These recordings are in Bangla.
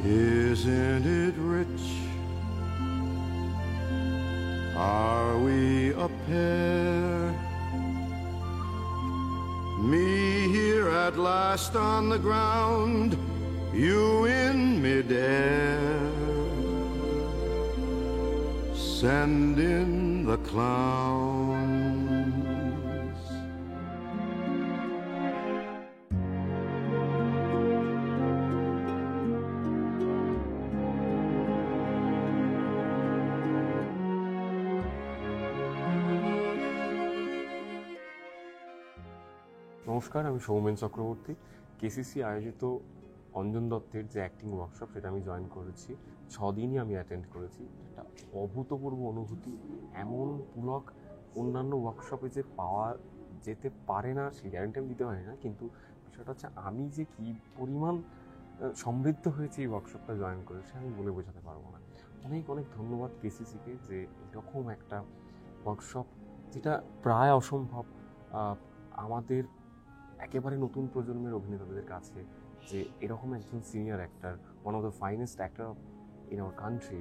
Isn't it rich? Are we a pair? Me here at last on the ground, you in midair. Send in the clowns. নমস্কার, আমি সৌমেন চক্রবর্তী। কেসিসি আয়োজিত অঞ্জন দত্তের যে অ্যাক্টিং ওয়ার্কশপ সেটা আমি জয়েন করেছি। 6 দিনই আমি অ্যাটেন্ড করেছি। একটা অভূতপূর্ব অনুভূতি। এমন পুলক অন্যান্য ওয়ার্কশপে যে পাওয়া যেতে পারে না সেই গ্যারান্টি আমি দিতে পারি না, কিন্তু বিষয়টা হচ্ছে আমি যে কী পরিমাণ সমৃদ্ধ হয়েছে এই ওয়ার্কশপটা জয়েন করে সে আমি বলে বোঝাতে পারবো না। অনেক অনেক ধন্যবাদ কেসিসিকে যে এরকম একটা ওয়ার্কশপ, যেটা প্রায় অসম্ভব আমাদের একেবারে নতুন প্রজন্মের অভিনেতাদের কাছে, যে এরকম একজন senior actor, one of the finest actor in our country,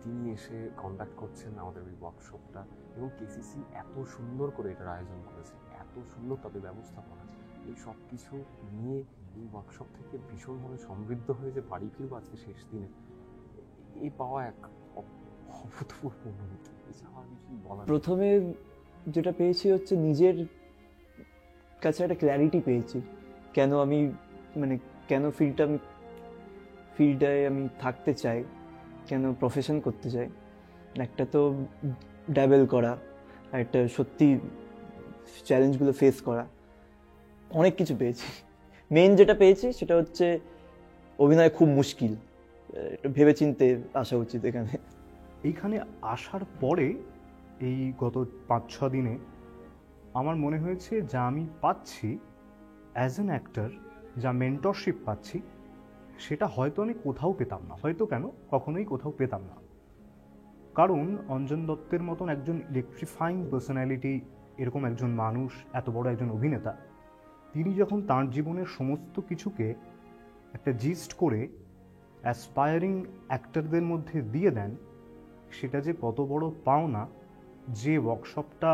তিনি এসে কন্ডাক্ট করছেন আমাদের এই ওয়ার্কশপটা। এবং কেসিসি এত সুন্দর করে এটার আয়োজন করেছে, এত সুন্দর তাদের ব্যবস্থাপনা, এই সব কিছু নিয়ে এই ওয়ার্কশপ থেকে ভীষণভাবে সমৃদ্ধ হয়ে যে বাড়ি ফিরবো আজকে শেষ দিনে, এই পাওয়া এক অভূতপূর্ব অনুভূতি। এছাড়া কিছুই বলার। প্রথমে যেটা পেয়েছি হচ্ছে নিজের কাছে একটা ক্ল্যারিটি পেয়েছি, কেন আমি কেন ফিল্ডটায় আমি থাকতে চাই, কেন প্রফেশন করতে চাই। একটা তো ড্যাবেল করা, আর একটা সত্যি চ্যালেঞ্জগুলো ফেস করা, অনেক কিছু পেয়েছি। মেন যেটা পেয়েছি সেটা হচ্ছে অভিনয় খুব মুশকিল, একটু ভেবেচিন্তে আসা উচিত এখানে। এইখানে আসার পরে এই গত 5-6 দিনে আমার মনে হয়েছে যা আমি পাচ্ছি অ্যাজ অ্যান অ্যাক্টর, যা মেন্টরশিপ পাচ্ছি, সেটা হয়তো আমি কোথাও পেতাম না, হয়তো কেন কখনোই কোথাও পেতাম না। কারণ অঞ্জন দত্তের মতন একজন ইলেকট্রিফাইং পার্সোনালিটি, এরকম একজন মানুষ, এত বড় একজন অভিনেতা, তিনি যখন তাঁর জীবনের সমস্ত কিছুকে একটা জিস্ট করে অ্যাসপায়ারিং অ্যাক্টরদের মধ্যে দিয়ে দেন, সেটা যে কত বড় পাওনা যে ওয়ার্কশপটা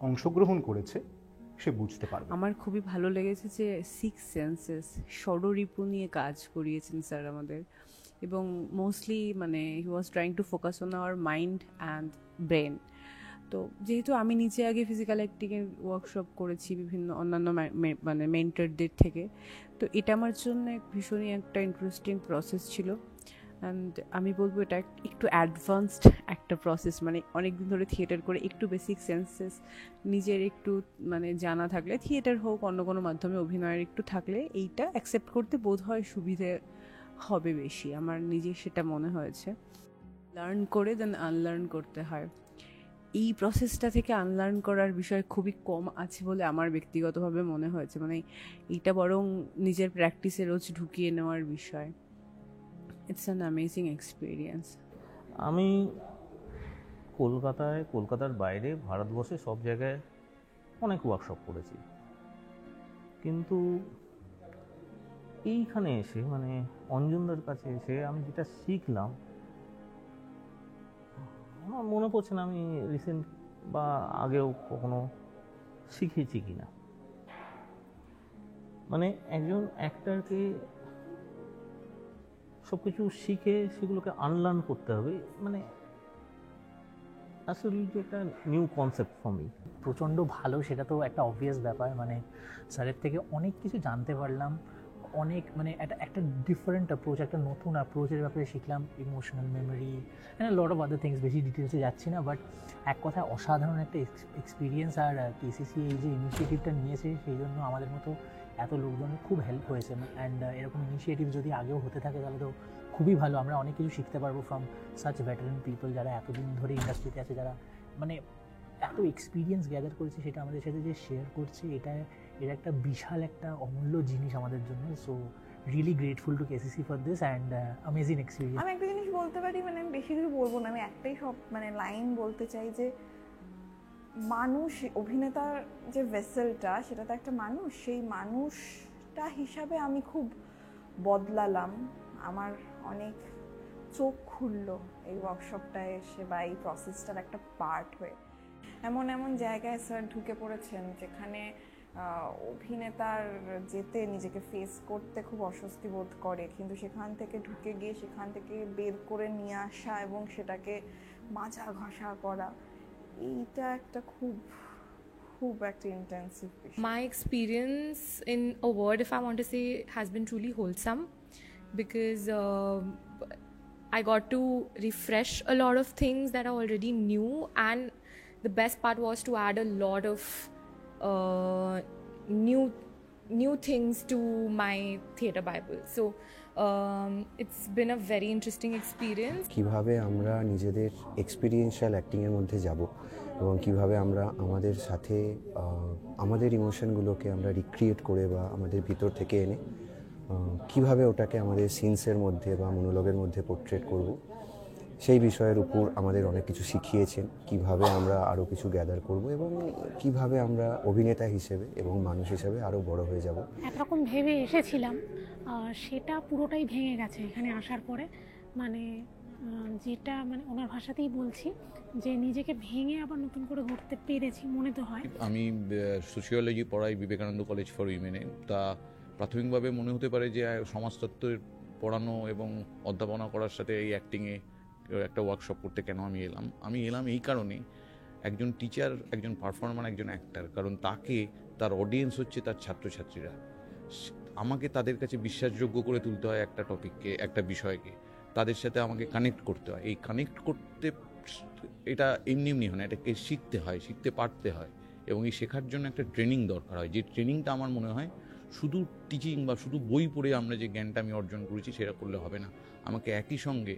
অংশগ্রহণ করেছে সে বুঝতে পারবে। আমার খুবই ভালো লেগেছে যে 6 সেন্সেস ষড়রিপু নিয়ে কাজ করিয়েছেন স্যার আমাদের, এবং mostly he was trying to focus on our mind and brain. তো যেহেতু আমি নিচে আগে ফিজিক্যাল অ্যাক্টিংয়ের ওয়ার্কশপ করেছি বিভিন্ন অন্যান্য মেন্টরদের থেকে, তো এটা আমার জন্য ভীষণই একটা ইন্টারেস্টিং প্রসেস ছিল। অ্যান্ড আমি বলবো এটা একটু অ্যাডভান্সড একটা প্রসেস, অনেক দিন ধরে থিয়েটার করে একটু বেসিক সেন্সেস নিজের একটু জানা থাকলে, থিয়েটার হোক অন্য কোনো মাধ্যমে অভিনয়ের একটু থাকলে, এইটা অ্যাকসেপ্ট করতে বোধ হয় সুবিধে হবে বেশি। আমার নিজের সেটা মনে হয়েছে। লার্ন করে দেন আনলার্ন করতে হয়। এই প্রসেসটা থেকে আনলার্ন করার বিষয় খুবই কম আছে বলে আমার ব্যক্তিগতভাবে মনে হয়েছে। এইটা বরং নিজের প্র্যাকটিসে রোজ ঢুকিয়ে নেওয়ার বিষয়। It's an amazing experience. আমি কলকাতার বাইরে ভারতবর্ষে সব জায়গায় অনেক ওয়ার্কশপ করেছি, কিন্তু এইখানে এসে অঞ্জনদার কাছে এসে আমি যেটা শিখলাম, আমার মনে পড়ছে না আমি রিসেন্ট বা আগেও কখনো শিখেছি কিনা। একজন অ্যাক্টরকে সব কিছু শিখে সেগুলোকে আনলার্ন করতে হবে, আসলে একটা নিউ কনসেপ্ট ফর মি। প্রচণ্ড ভালো, সেটা তো একটা অবভিয়াস ব্যাপার। স্যারের থেকে অনেক কিছু জানতে পারলাম, অনেক একটা ডিফারেন্ট অ্যাপ্রোচ, একটা নতুন অ্যাপ্রোচের ব্যাপারে শিখলাম, emotional memory and lot of other things. বেশি ডিটেলসে যাচ্ছি না, বাট এক কথায় অসাধারণ একটা এক্সপিরিয়েন্স। আর কেসিসি এই যে ইনিশিয়েটিভটা নিয়েছে, সেই জন্য আমাদের মতো এত লোকজনের খুব হেল্প হয়েছে। অ্যান্ড এরকম ইনিশিয়েটিভ যদি আগেও হতে থাকে তাহলে তো খুবই ভালো। আমরা অনেক কিছু শিখতে পারবো ফ্রম সাচ ভেটারেন পিপল, যারা এতদিন ধরে ইন্ডাস্ট্রিতে আছে, যারা এত এক্সপিরিয়েন্স গ্যাদার করেছে, সেটা আমাদের সাথে যে শেয়ার করছে, এটা একটা বিশাল একটা অমূল্য জিনিস আমাদের জন্য। So really grateful to KCC for this and amazing experience. আমি একটা জিনিস বলতে পারি, আমি বেশি কিছু বলবো না, আমি একটাই লাইন বলতে চাই যে মানুষ, অভিনেতার যে ভেসেলটা, সেটা তো একটা মানুষ, সেই মানুষটা হিসাবে আমি খুব বদলালাম। আমার অনেক চোখ খুললো এই ওয়ার্কশপটায় এসে বা এই প্রসেসটার একটা পার্ট হয়ে। এমন এমন জায়গায় স্যার ঢুকে পড়েছেন যেখানে অভিনেতার যেতে নিজেকে ফেস করতে খুব অস্বস্তি বোধ করে, কিন্তু সেখান থেকে ঢুকে গিয়ে সেখান থেকে বের করে নিয়ে আসা এবং সেটাকে মাজা ঘষা করা, এইটা একটা খুব খুব একটা ইন্টেন্সিভ বিষয়। My experience, in a word, if I want to say, has been truly wholesome because I got to refresh a lot of things that I already knew, and the best part was to add a lot of new things to my theatre Bible. So it's been a very interesting experience. কিভাবে আমরা নিজেদের এক্সপিরিয়েন্সিয়াল অ্যাক্টিংয়ের মধ্যে যাব এবং কিভাবে আমরা আমাদের সাথে আমাদের ইমোশনগুলোকে আমরা রিক্রিয়েট করে বা আমাদের ভিতর থেকে এনে কিভাবে ওটাকে আমাদের সিনসের মধ্যে বা মনোলগের মধ্যে পোর্ট্রেট করব, সেই বিষয়ের উপর আমাদের অনেক কিছু শিখিয়েছেন। কিভাবে আমরা আরও কিছু গ্যাদার করব এবং কিভাবে আমরা অভিনেতা হিসেবে এবং মানুষ হিসেবে আরও বড় হয়ে যাব। একরকম ভেবে এসেছিলাম, সেটা পুরোটাই ভেঙে গেছে এখানে আসার পরে। মানে যেটা মানে ওনার ভাষাতেই বলছি যে নিজেকে ভেঙে আবার নতুন করে গড়তে পেরেছি মনে তো হয়। আমি সোশিওলজি পড়াই বিবেকানন্দ কলেজ ফর উইমেনে। তা প্রাথমিকভাবে মনে হতে পারে যে সমাজতত্ত্বের পড়ানো এবং অধ্যাপনা করার সাথে এই অ্যাক্টিংয়ে একটা ওয়ার্কশপ করতে কেন আমি এলাম এই কারণে, একজন টিচার, একজন পারফর্মার, একজন অ্যাক্টর, কারণ তার অডিয়েন্স হচ্ছে তার ছাত্রছাত্রীরা। আমাকে তাদের কাছে বিশ্বাসযোগ্য করে তুলতে হয় একটা টপিককে, একটা বিষয়কে, তাদের সাথে আমাকে কানেক্ট করতে হয়। এই কানেক্ট করতে এটা এমনি হয় না, এটাকে শিখতে হয়, শিখতে পারতে হয়, এবং এই শেখার জন্য একটা ট্রেনিং দরকার হয়। যে ট্রেনিংটা আমার মনে হয় শুধু টিচিং বা শুধু বই পড়ে আমরা যে জ্ঞানটা আমি অর্জন করেছি সেটা করলে হবে না। আমাকে একই সঙ্গে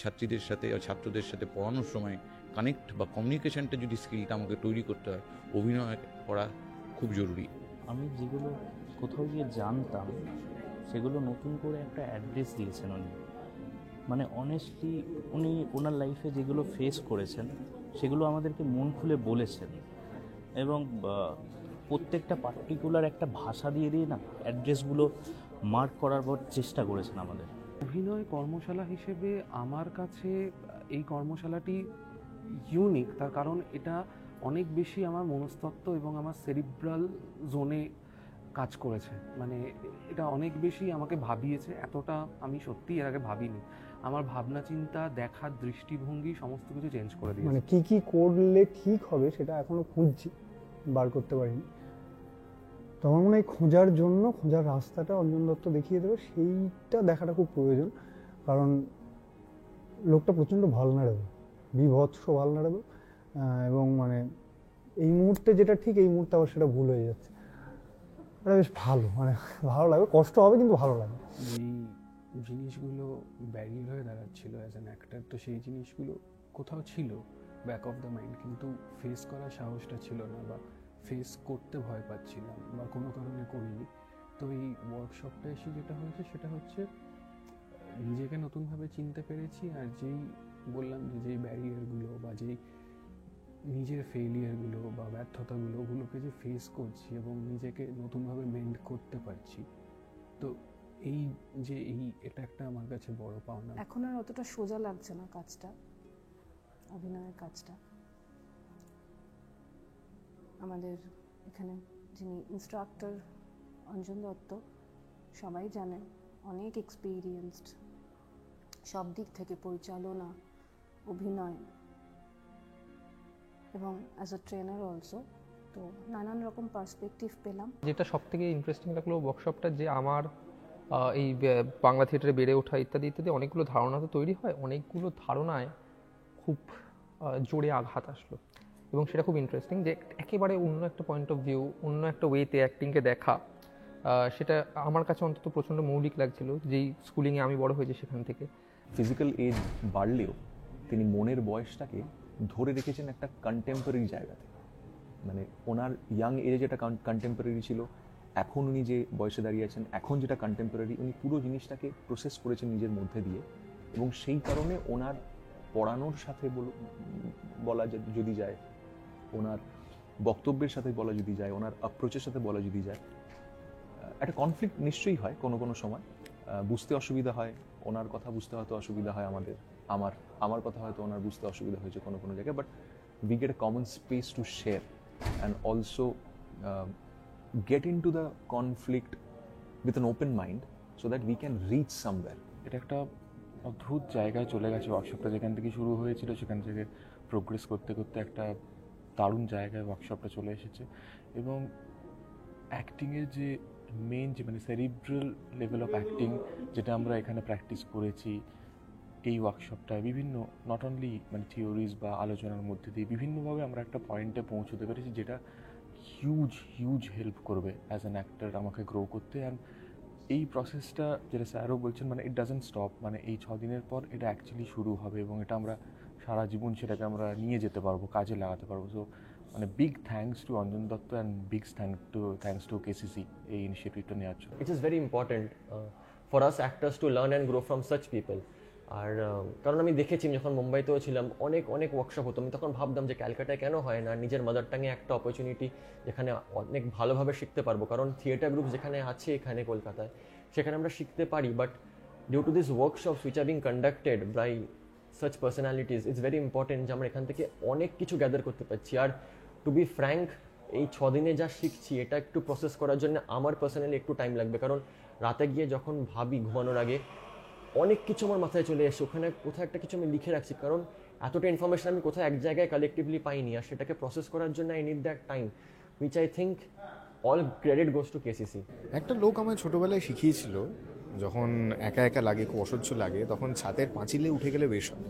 ছাত্রীদের সাথে ছাত্রদের সাথে পড়ানোর সময় কানেক্ট বা কমিউনিকেশনটা যদি স্কিলটা আমাকে তৈরি করতে হয়, অভিনয় করা খুব জরুরি। আমি যেগুলো কোথাও গিয়ে জানতাম সেগুলো নতুন করে একটা অ্যাড্রেস দিয়েছেন উনি। মানে অনেস্টলি উনি ওনার লাইফে যেগুলো ফেস করেছেন সেগুলো আমাদেরকে মন খুলে বলেছেন, এবং প্রত্যেকটা পার্টিকুলার একটা ভাষা দিয়ে না অ্যাড্রেসগুলো মার্ক করার পর চেষ্টা করেছেন আমাদের। অভিনয় কর্মশালা হিসেবে আমার কাছে এই কর্মশালাটি ইউনিক, তার কারণ এটা অনেক বেশি আমার মনস্তত্ত্ব এবং আমার সেরিব্রাল জোনে কাজ করেছে। মানে এটা অনেক বেশি আমাকে ভাবিয়েছে, এতটা আমি সত্যিই এর আগে ভাবিনি। আমার ভাবনা চিন্তা, দেখার দৃষ্টিভঙ্গি সমস্ত কিছু চেঞ্জ করে দিয়েছে। মানে কি করলে ঠিক হবে সেটা এখনো খুঁজছি, বার করতে পারিনি। তো আমার মনে হয় খোঁজার রাস্তাটা অঞ্জন দত্ত দেখিয়ে দেবে, সেইটা দেখাটা খুব প্রয়োজন। কারণ লোকটা প্রচণ্ড ভালনারেবল, বিভৎস ভালনারেবল, এবং মানে এই মুহূর্তে যেটা ঠিক এই মুহূর্তে আবার সেটা ভুল হয়ে যাচ্ছে। এটা বেশ ভালো, মানে ভালো লাগবে, কষ্ট হবে কিন্তু ভালো লাগবে। যেই জিনিসগুলো ব্যারিয়ার হয়ে দাঁড়াচ্ছিল অ্যাজ অ্যান অ্যাক্টর, তো সেই জিনিসগুলো কোথাও ছিল ব্যাক অফ দ্য মাইন্ড, কিন্তু ফেস করার সাহসটা ছিল না বা ফেস করতে ভয় পাচ্ছিলাম বা কোনো কারণে করিনি। তো এই ওয়ার্কশপটা এসে যেটা হয়েছে সেটা হচ্ছে নিজেকে নতুনভাবে চিনতে পেরেছি। আর যেই বললাম যে যেই ব্যারিয়ারগুলো বা যেই নিজের ফেইলিয়ারগুলো বা ব্যর্থতাগুলো, ওগুলোকে যে ফেস করছি এবং নিজেকে নতুনভাবে মেন্ড করতে পারছি, তো এটা একটা আমার কাছে বড় পাওনা। এখন আর অতটা সোজা লাগছে না কাজটা, অভিনয়ের কাজটা। আমাদের এখানে যিনি ইনস্ট্রাক্টর অঞ্জন দত্ত, সবাই জানে, অনেক এক্সপিরিয়েন্সড সব দিক থেকে, পরিচালনা, অভিনয় এবং অ্যাজ আ ট্রেনার অলসো। তো নানান রকম পার্সপেক্টিভ পেলাম। যেটা সব থেকে ইন্টারেস্টিং লাগলো ওয়ার্কশপটা, যে আমার এই বাংলা থিয়েটারে বেড়ে ওঠা ইত্যাদি ইত্যাদি অনেকগুলো ধারণা তো তৈরি হয়, অনেকগুলো ধারণায় খুব জোরে আঘাত আসলো, এবং সেটা খুব ইন্টারেস্টিং যে একেবারে অন্য একটা পয়েন্ট অফ ভিউ, অন্য একটা ওয়েতে অ্যাক্টিংকে দেখা, সেটা আমার কাছে অন্তত প্রচণ্ড মৌলিক লাগছিল, যেই স্কুলিংয়ে আমি বড় হয়েছি সেখান থেকে। ফিজিক্যাল এজ বাড়লেও তিনি মনের বয়সটাকে ধরে রেখেছেন একটা কন্টেম্পোরারি জায়গাতে। মানে ওনার ইয়াং এজে যেটা কন্টেম্পোরারি ছিল, এখন উনি যে বয়সে দাঁড়িয়ে আছেন এখন যেটা কন্টেম্পোরারি, উনি পুরো জিনিসটাকে প্রসেস করেছেন নিজের মধ্যে দিয়ে, এবং সেই কারণে ওনার পড়ানোর সাথে বলা যদি যায়, ওনার বক্তব্যের সাথে বলা যদি যায়, ওনার অ্যাপ্রোচের সাথে বলা যদি যায়, একটা কনফ্লিক্ট নিশ্চয়ই হয় কোনো সময়, বুঝতে অসুবিধা হয়, ওনার কথা বুঝতে হয়তো অসুবিধা হয় আমার কথা হয়তো ওনার বুঝতে অসুবিধা হয়েছে কোনো জায়গায়, but we get a common space to share and also get into the conflict with an open mind so that we can reach somewhere. এটা একটা অদ্ভুত জায়গায় চলে গেছে ওয়ার্কশপটা, যেখান থেকে শুরু হয়েছিল সেখান থেকে প্রোগ্রেস করতে করতে একটা দারুণ জায়গায় ওয়ার্কশপটা চলে এসেছে। এবং অ্যাক্টিংয়ের যে মেন যে মানে সেরিব্রাল লেভেল অফ অ্যাক্টিং যেটা আমরা এখানে প্র্যাকটিস করেছি এই ওয়ার্কশপটায়, বিভিন্ন নট অনলি মানে থিওরিজ বা আলোচনার মধ্যে দিয়ে বিভিন্নভাবে আমরা একটা পয়েন্টে পৌঁছতে পেরেছি যেটা হিউজ হেল্প করবে অ্যাজ অ্যান অ্যাক্টর আমাকে গ্রো করতে। অ্যান্ড এই প্রসেসটা যেটা স্যারও বলছেন মানে ইট ডাজন্ট স্টপ, মানে এই 6 দিনের পর এটা অ্যাকচুয়ালি শুরু হবে এবং এটা আমরা সারা জীবন সেটাকে আমরা নিয়ে যেতে পারবো, কাজে লাগাতে পারবো। সো মানে big thanks to Anjan Dutta and big thanks to KCC এই ইনিশিয়েটিভটা নেওয়ার জন্য। It is very important for us actors to learn and grow from such people. আর কারণ আমি দেখেছি যখন মুম্বাইতেও ছিলাম অনেক ওয়ার্কশপ হতো, আমি তখন ভাবতাম যে ক্যালকাটায় কেন হয় না, নিজের মাদার টাঙে একটা অপরচুনিটি যেখানে অনেক ভালোভাবে শিখতে পারবো। কারণ থিয়েটার গ্রুপ যেখানে আছে এখানে কলকাতায় সেখানে আমরা শিখতে পারি, but due to this workshops which are being conducted by such personalities it's very important যে আমরা এখান থেকে অনেক কিছু গ্যাদার করতে পারছি। আর টু বি ফ্র্যাঙ্ক, এই 6 দিনে যা শিখছি এটা একটু প্রসেস করার জন্য আমার পার্সোনালি একটু টাইম লাগবে, কারণ রাতে গিয়ে যখন ভাবি ঘুমানোর আগে অনেক কিছু আমার মাথায় চলে এসে ওখানে কোথাও একটা কিছু আমি লিখে রাখছি, কারণ এতটা ইনফরমেশন আমি কোথাও এক জায়গায় কালেকটিভলি পাইনি। আর সেটাকে প্রসেস করার জন্য I need that time, which I think all credit goes to KCC. একটা লোক আমায় ছোটোবেলায় শিখিয়েছিল, যখন একা লাগে, খুব অসহ্য লাগে, তখন ছাদের পাঁচিলে উঠে গেলে বেশ হয়।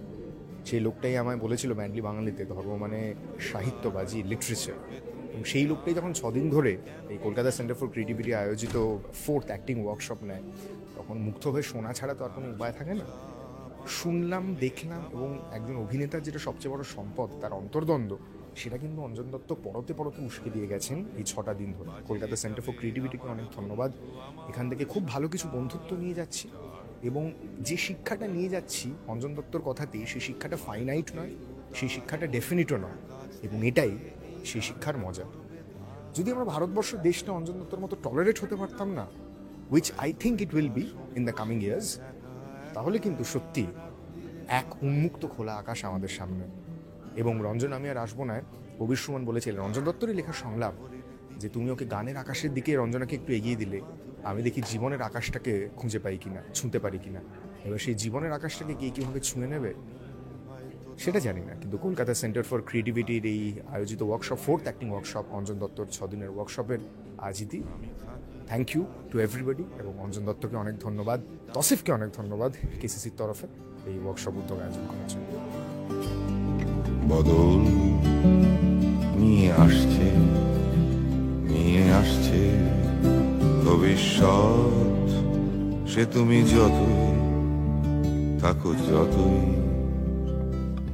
সেই লোকটাই আমায় বলেছিল ম্যান্ডলি বাঙালিতে ধর্ম মানে সাহিত্যবাজি, লিটারেচার। এবং সেই লোকটাই যখন 6 দিন ধরে এই কলকাতা সেন্টার ফর ক্রিয়েটিভিটি আয়োজিত 4th অ্যাক্টিং ওয়ার্কশপ নেয়, তখন মুগ্ধ হয়ে শোনা ছাড়া তো আর কোনো উপায় থাকে না। শুনলাম, দেখলাম, এবং একজন অভিনেতার যেটা সবচেয়ে বড় সম্পদ তার অন্তর্দ্বন্দ্ব, সেটা কিন্তু অঞ্জন দত্ত পরতে উস্কে দিয়ে গেছেন এই 6টা দিন ধরে। কলকাতা সেন্টার ফর ক্রিয়েটিভিটিকে অনেক ধন্যবাদ। এখান থেকে খুব ভালো কিছু বন্ধুত্ব নিয়ে যাচ্ছি, এবং যে শিক্ষাটা নিয়ে যাচ্ছি অঞ্জন দত্তর কথাতেই, সেই শিক্ষাটা ফাইনাইট নয়, সেই শিক্ষাটা ডেফিনিটও নয়, এবং এটাই সেই শিক্ষার মজা। যদি আমরা ভারতবর্ষ দেশটা অঞ্জন দত্তর মতো টলারেট হতে পারতাম না, which I think it will be in the coming years, তাহলে কিন্তু সত্যি এক উন্মুক্ত খোলা আকাশ আমাদের সামনে। এবং রঞ্জন, আমি আর আসবো না, কবির সুমন বলেছিলেন রঞ্জন দত্তরই লেখা সংলাপ যে তুমি ওকে গানের আকাশের দিকে রঞ্জনাকে একটু এগিয়ে দিলে আমি দেখি জীবনের আকাশটাকে খুঁজে পাই কিনা, ছুঁতে পারি কিনা। এবার সেই জীবনের আকাশটাকে কে কীভাবে ছুঁয়ে নেবে সেটা জানি না, কিন্তু কলকাতা সেন্টার ফর ক্রিয়েটিভিটির এই আয়োজিত workshop, 4th acting workshop, Anjan দত্তর 6 দিনের ওয়ার্কশপের আয়োজিতই। থ্যাংক ইউ টু এভরিবডি, এবং অঞ্জন দত্তকে অনেক ধন্যবাদ, তসিফকে অনেক ধন্যবাদ কেসিসির তরফে এই ওয়ার্কশপ উদ্যোগ আয়োজন করার জন্য। বদল নিয়ে আসছে ভবিষ্যৎ, সে তুমি যতই থাকো, যতই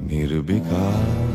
নির্বিকার।